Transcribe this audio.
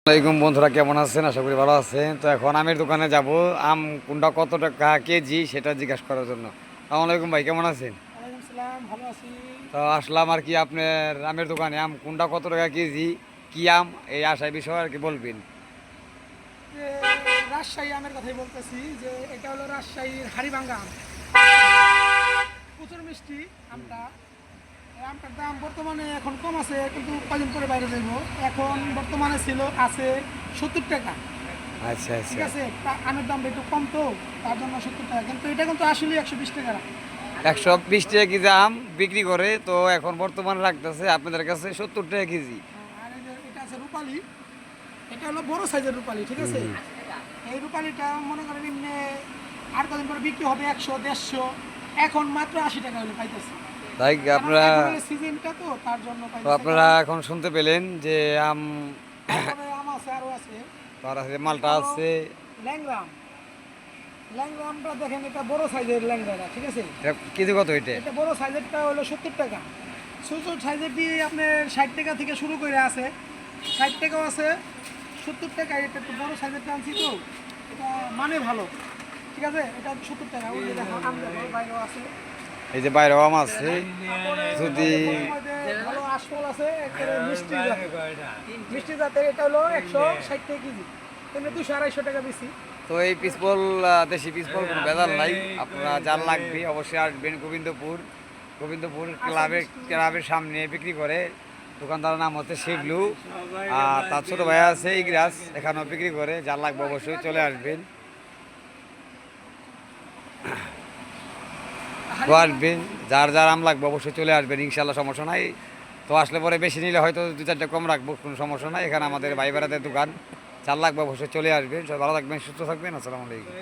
আসসালামাইকুম বন্ধুরা, কেমন আছেন? আশা করি ভালো আছেন। তো এখন আমের দোকানে যাব, আম কোনটা কত টাকা কেজি সেটা জিজ্ঞাসা করার জন্য। আসসালামু আলাইকুম ভাই, কেমন আছেন? ওয়ালাইকুম সালাম, ভালো আছি। তো আসলাম আর কি আপনার আমের দোকানে। আম কোনটা কত টাকা কেজি, কি আম, এই আশায় বিষয় আর কি বলবেন। যে রাজশাহী আমের কথাই বলতেছি, যে এটা হলো রাজশাহীর হাড়িভাঙ্গা আম, প্রচুর মিষ্টি আমটা। এই আমটার দাম বর্তমানে এখন কম আছে, কিন্তু কদিন পরে বাইরে যাইব। এখন বর্তমানে আছে 70 টাকা। আচ্ছা ঠিক আচ্ছা। আছে, আমের দামটা একটু কম, তো তার জন্য 70 টাকা, কিন্তু এটা কিন্তু আসলে 120 টাকা। 120 টাকা কেজি আম বিক্রি করে, তো এখন বর্তমানে রাখতেছে আপনাদের কাছে 70 টাকা কেজি। আর এই যে এটা আছে রূপালি, এটা হলো বড় সাইজের রূপালি, ঠিক আছে। এই রূপালিটা মনে করেন এমনি আর কদিন পরে বিক্রি হবে 100 150, এখন মাত্র 80 টাকা হলে পাইতেছে। তাই আপনারা, সিজনটা তো তার জন্য তো পাইতেছে। আপনারা এখন শুনতে পেলেন যে আম তারপরে আম আছে, আরো আছে। তার আছে, এটা মালটা হলো আছে। ল্যাংরাম। ল্যাংরামটা দেখেন, এটা বড় সাইজের ল্যাংরাটা, ঠিক আছে। এটা কেজি কত এটা? এটা বড় সাইজেরটা হলো 70 টাকা। ছোট ছোট সাইজের দিয়ে আপনার 60 টাকা থেকে শুরু করে আছে, 60 টাকাও আছে, 70 টাকা। এটা একটু বড় সাইজেরটা আনছি, তো এটা মানে ভালো, ঠিক আছে। এটা 70 টাকা। ওই যে দেখো আম, দেখো বাইরেও আছে। এই যে বাইরে আম আছে। তারপরে যদি ভালো আশফল আছে, একেবারে মিষ্টি জাতের। মিষ্টি জাতের এটা হলো 160 টাকা কেজি, এমনি 200 250 টাকা বেশি। তো এই পিসপল, দেশি পিসপল কোনো ভেজাল নাই। আপনারা যার লাগবে অবশ্যই আসবেন। গোবিন্দপুর, গোবিন্দপুর ক্লাবের সামনে বিক্রি করে। দোকানদারের নাম হচ্ছে শিবলু, আর তার ছোটো ভাই আছে ইগরাজ, এখানেও বিক্রি করে। যার লাগবে অবশ্যই চলে আসবেন। তো আসবেন, যার যার আম লাগবে অবশ্যই চলে আসবেন, ইনশাল্লাহ সমস্যা নাই। তো আসলে পরে বেশি নিলে হয়তো 2 4টা কম রাখবো, কোনো সমস্যা নাই। এখানে আমাদের ভাই বেড়াদের দোকান, যার লাগবে অবশ্যই চলে আসবেন। সবাই ভালো থাকবেন, সুস্থ থাকবেন। আসসালামু আলাইকুম।